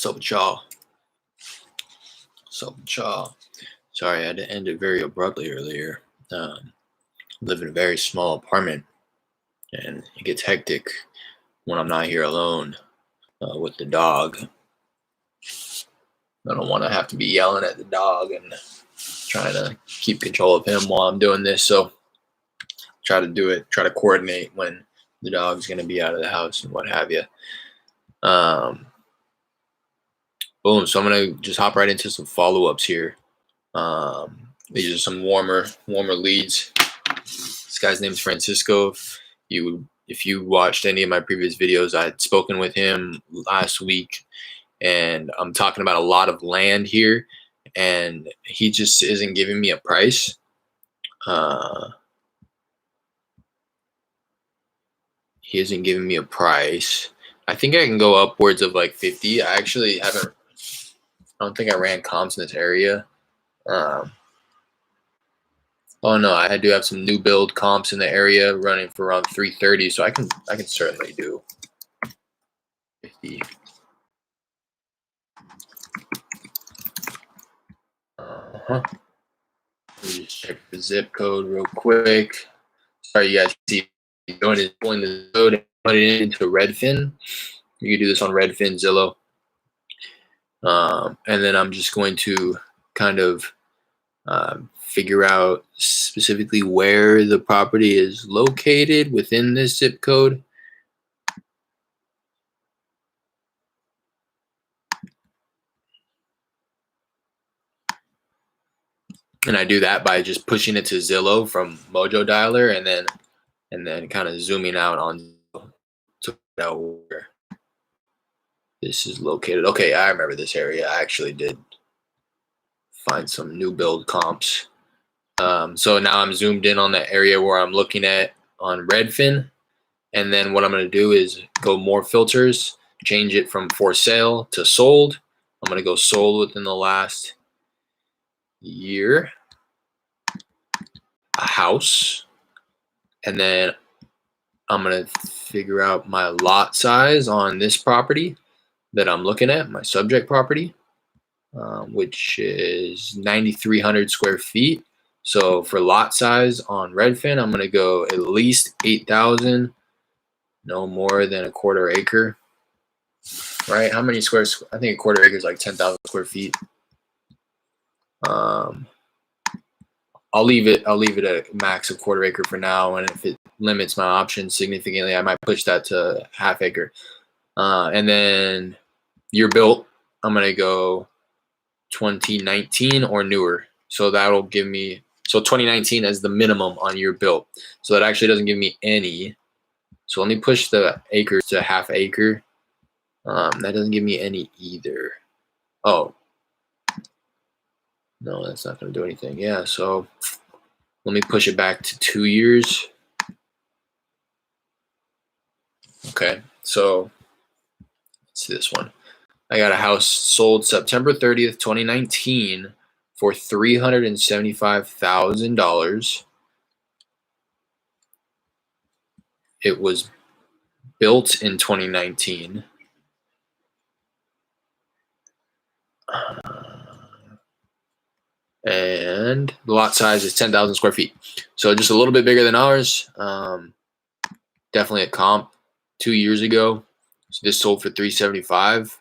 Sup with y'all? Sup with y'all? Sorry, I had to end it very abruptly earlier. Live in a very small apartment, and it gets hectic when I'm not here alone with the dog. I don't want to have to be yelling at the dog and trying to keep control of him while I'm doing this. So try to coordinate when the dog's going to be out of the house and what have you. Boom. So I'm going to just hop right into some follow-ups here. These are some warmer leads. This guy's name is Francisco. If you watched any of my previous videos, I had spoken with him last week, and I'm talking about a lot of land here, and he just isn't giving me a price. He isn't giving me a price. I think I can go upwards of like 50. I don't think I ran comps in this area. Oh no, I do have some new build comps in the area running for around 330, so I can certainly do 50. Let me just check the zip code real quick. Sorry, you guys see pulling the code and putting it into Redfin. You can do this on Redfin, Zillow. And then I'm just going to kind of figure out specifically where the property is located within this zip code. And I do that by just pushing it to Zillow from Mojo Dialer, and then kind of zooming out on to know where this is located. Okay, I remember this area. I actually did find some new build comps. So now I'm zoomed in on the area where I'm looking at on Redfin. And then what I'm going to do is go more filters, change it from for sale to sold. I'm going to go sold within the last year, a house. And then I'm going to figure out my lot size on this property that I'm looking at, my subject property, which is 9,300 square feet. So for lot size on Redfin, I'm going to go at least 8,000, no more than a quarter acre. Right? How many squares? I think a quarter acre is like 10,000 square feet. I'll leave it at a max of quarter acre for now, and if it limits my options significantly, I might push that to half acre. And then year built, I'm gonna go 2019 or newer. So that'll give me 2019 as the minimum on year built. So that actually doesn't give me any. So let me push the acres to half acre. That doesn't give me any either. Oh, no, that's not going to do anything. Yeah, so let me push it back to 2 years. Okay, so let's see this one. I got a house sold September 30th, 2019 for $375,000. It was built in 2019. And the lot size is 10,000 square feet. So just a little bit bigger than ours. Definitely a comp 2 years ago. So this sold for $375.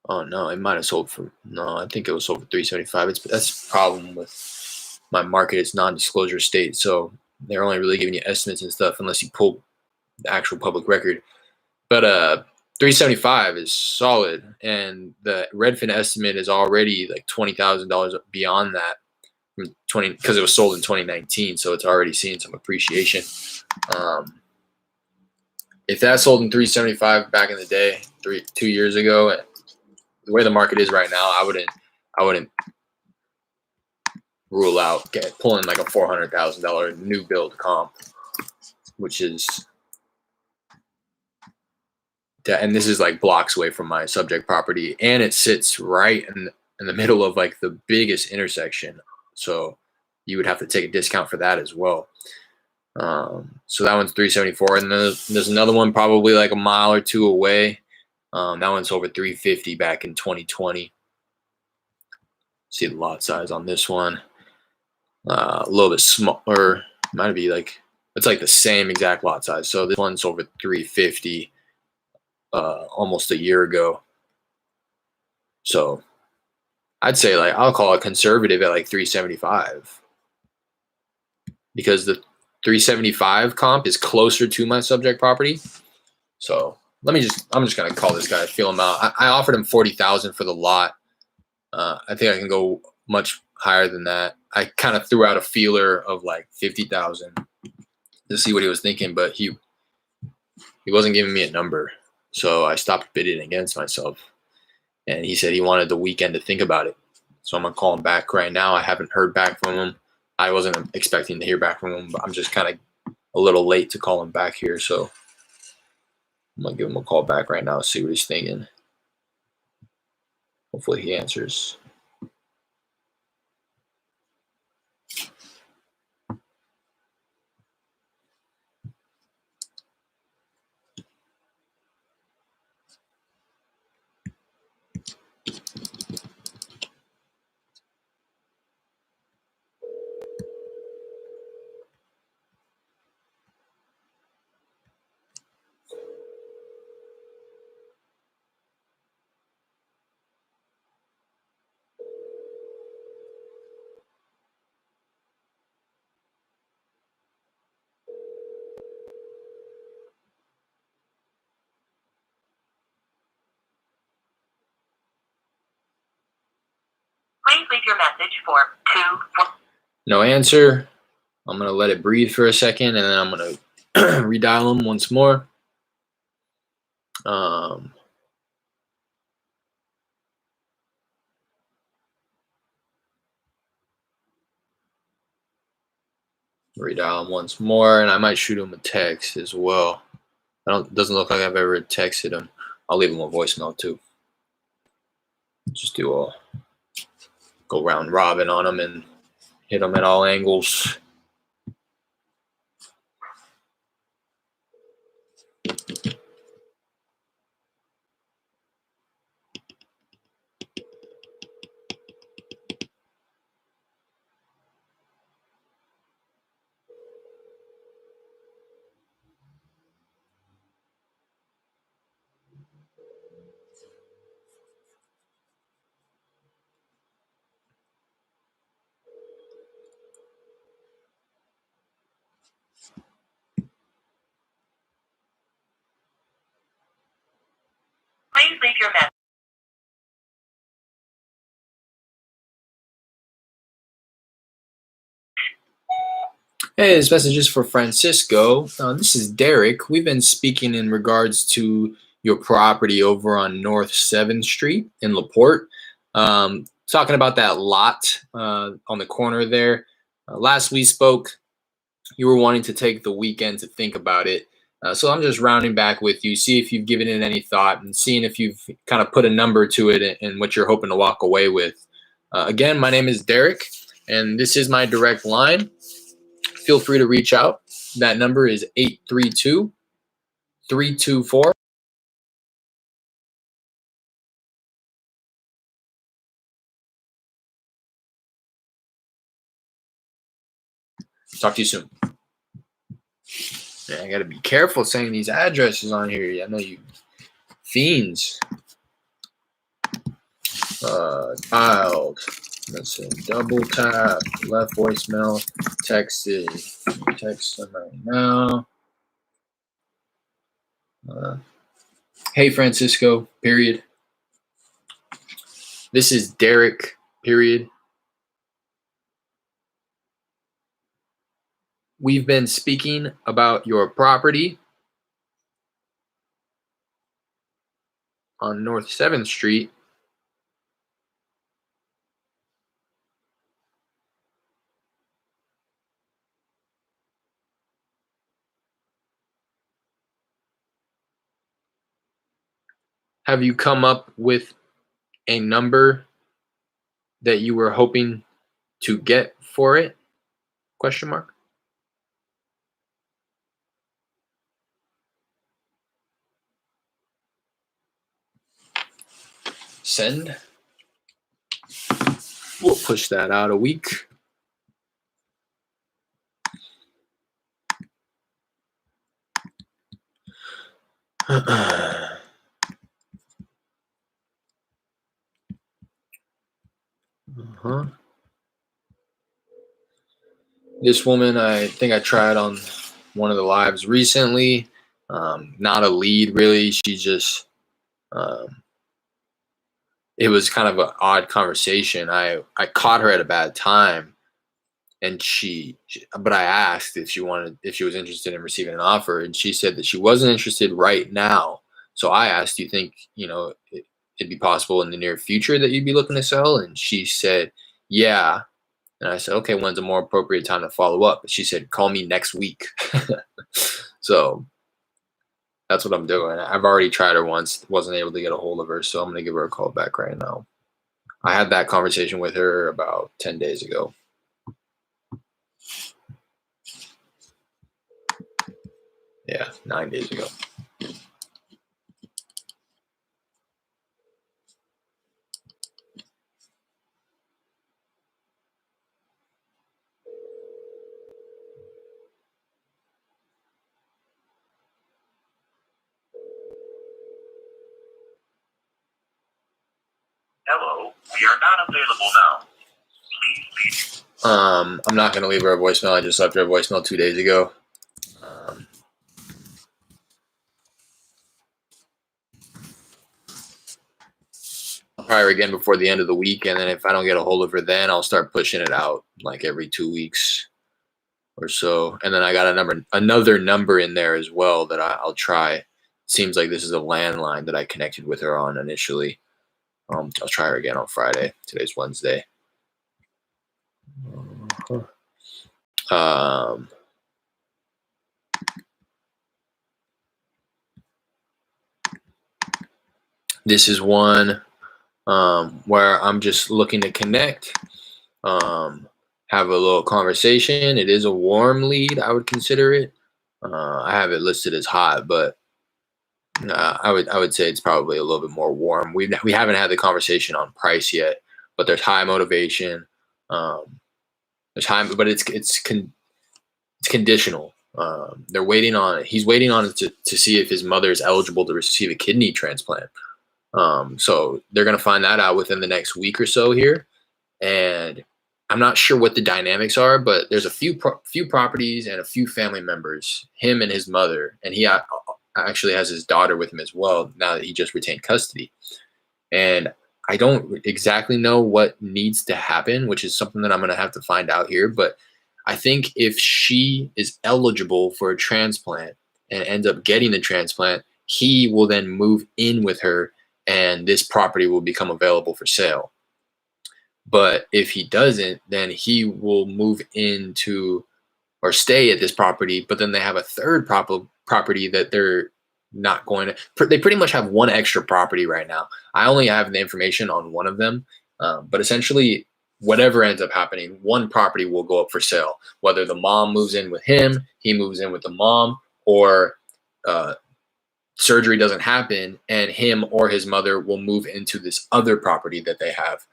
Oh no, it might have sold for, no, I think it was sold for $375. That's the problem with my market. It's non-disclosure state. So they're only really giving you estimates and stuff unless you pull the actual public record. But $375 is solid, and the Redfin estimate is already like $20,000 beyond that from because it was sold in 2019, so it's already seeing some appreciation. If that sold in $375 back in the day, 2 years ago, the way the market is right now, I wouldn't rule out pulling like a $400,000 new build comp, which is. And this is like blocks away from my subject property, and it sits right in the middle of like the biggest intersection, so you would have to take a discount for that as well. So that one's $374, and then there's another one probably like a mile or two away That one's over 350 back in 2020. See the lot size on this one. A little bit smaller. Might be like it's like the same exact lot size. So this one's over 350 almost a year ago. So I'd say like I'll call it conservative at like 375 because the 375 comp is closer to my subject property. So I'm just gonna call this guy, feel him out. I offered him 40,000 for the lot. I think I can go much higher than that. I kind of threw out a feeler of like 50,000 to see what he was thinking, but he wasn't giving me a number. So I stopped bidding against myself. And he said he wanted the weekend to think about it. So I'm gonna call him back right now. I haven't heard back from him. I wasn't expecting to hear back from him, but I'm just kind of a little late to call him back here. So I'm gonna give him a call back right now, see what he's thinking. Hopefully he answers. Please leave your message for 2. No answer. I'm gonna let it breathe for a second, and then I'm gonna redial him once more. Redial him once more, and I might shoot him a text as well. Doesn't look like I've ever texted him. I'll leave him a voicemail too. Just do a go round robin on him and hit him at all angles. Please leave your message. Hey, this message is for Francisco. This is Derek. We've been speaking in regards to your property over on North 7th Street in LaPorte. Talking about that lot on the corner there. Last we spoke, you were wanting to take the weekend to think about it. So I'm just rounding back with you, see if you've given it any thought and seeing if you've kind of put a number to it and what you're hoping to walk away with. Again, my name is Derek, and this is my direct line. Feel free to reach out. That number is 832-324. Talk to you soon. Man, I gotta be careful saying these addresses on here. I know you fiends. Dialed. Let's see. Double tap. Left voicemail. Texted. Text them right now. Hey, Francisco. Period. This is Derek. Period. We've been speaking about your property on North 7th Street. Have you come up with a number that you were hoping to get for it? Question mark. Send. We'll push that out a week. This woman, I think I tried on one of the lives recently. Not a lead, really. She just, it was kind of an odd conversation. I caught her at a bad time, and but I asked if she was interested in receiving an offer, and she said that she wasn't interested right now. So I asked, do you think, it'd be possible in the near future that you'd be looking to sell? And she said, yeah. And I said, okay, when's a more appropriate time to follow up? But she said, call me next week. So that's what I'm doing. I've already tried her once, wasn't able to get a hold of her. So I'm going to give her a call back right now. I had that conversation with her about 10 days ago. Yeah, 9 days ago. Hello, we are not available now. Please leave. I'm not going to leave her a voicemail. I just left her a voicemail 2 days ago. I'll try her again before the end of the week, and then if I don't get a hold of her then, I'll start pushing it out like every 2 weeks or so. And then I got another number in there as well that I'll try. Seems like this is a landline that I connected with her on initially. I'll try her again on Friday. Today's Wednesday. This is one where I'm just looking to connect, have a little conversation. It is a warm lead, I would consider it. I have it listed as hot, but I would say it's probably a little bit more warm. We haven't had the conversation on price yet, but there's high motivation. There's high, but it's conditional. They're waiting on it. He's waiting on it to see if his mother is eligible to receive a kidney transplant. So they're going to find that out within the next week or so here. And I'm not sure what the dynamics are, but there's a few properties and a few family members, him and his mother, and he actually has his daughter with him as well now that he just retained custody. And I don't exactly know what needs to happen, which is something that I'm going to have to find out here. But I think if she is eligible for a transplant and ends up getting the transplant, he will then move in with her and this property will become available for sale. But if he doesn't, then he will move into or stay at this property, but then they have a third property that they're not going to. They pretty much have one extra property right now. I only have the information on one of them, but essentially, whatever ends up happening, one property will go up for sale. Whether the mom moves in with him, he moves in with the mom, or surgery doesn't happen, and him or his mother will move into this other property that they have.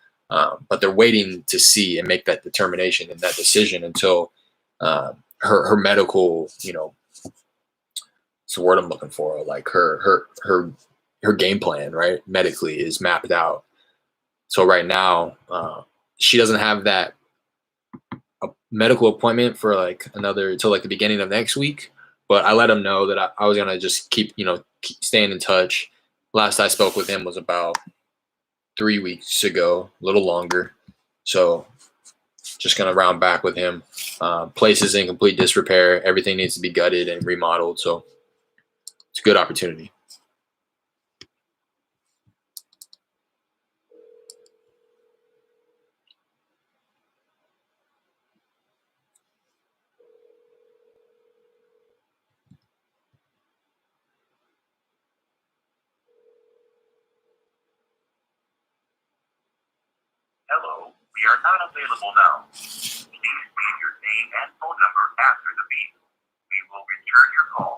But they're waiting to see and make that determination and that decision until her medical, it's the word I'm looking for, like her game plan, right, medically is mapped out. So right now, she doesn't have that medical appointment for like another until like the beginning of next week. But I let him know that I was gonna just keep staying in touch. Last I spoke with him was about 3 weeks ago, a little longer. So just gonna round back with him. Place is in complete disrepair. Everything needs to be gutted and remodeled. So it's a good opportunity. Hello, we are not available now. Please leave your name and phone number after the beep. We will return your call.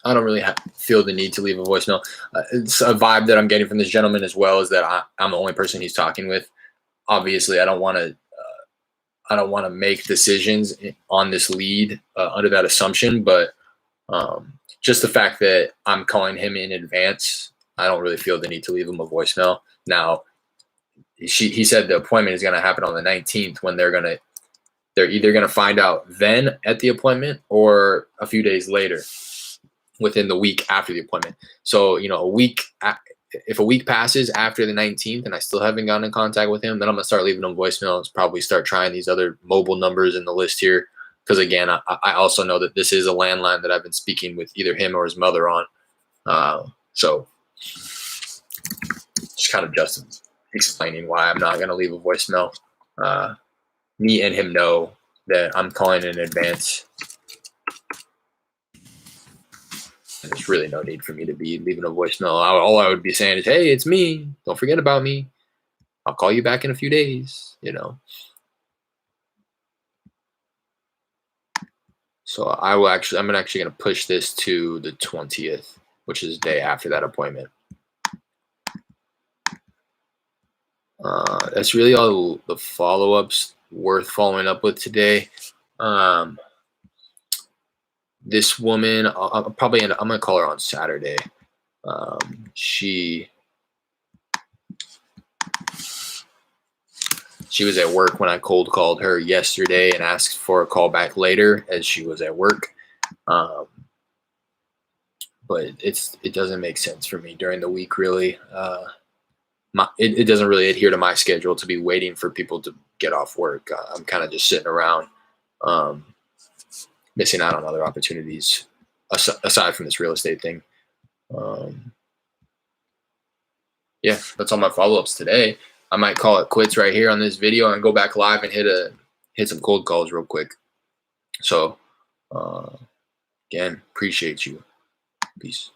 I don't really feel the need to leave a voicemail. It's a vibe that I'm getting from this gentleman as well, is that I'm the only person he's talking with. Obviously, I don't want to. I don't want to make decisions on this lead under that assumption, but just the fact that I'm calling him in advance, I don't really feel the need to leave him a voicemail. Now, he said the appointment is going to happen on the 19th, when they're either going to find out then at the appointment or a few days later, within the week after the appointment. So, if a week passes after the 19th and I still haven't gotten in contact with him, then I'm going to start leaving him voicemails, probably start trying these other mobile numbers in the list here. Because again, I also know that this is a landline that I've been speaking with either him or his mother on. So just kind of explaining why I'm not going to leave a voicemail. Me and him know that I'm calling in advance. There's really no need for me to be leaving a voicemail. All I would be saying is, hey, it's me. Don't forget about me. I'll call you back in a few days, So I'm actually going to push this to the 20th, which is the day after that appointment. That's really all the follow-ups worth following up with today. This woman, I'm going to call her on Saturday. She was at work when I cold called her yesterday and asked for a call back later, as she was at work. But it doesn't make sense for me during the week, really. It doesn't really adhere to my schedule to be waiting for people to get off work. I'm kind of just sitting around, missing out on other opportunities aside from this real estate thing. Yeah, that's all my follow-ups today. I might call it quits right here on this video and go back live and hit some cold calls real quick. So again, appreciate you. Peace.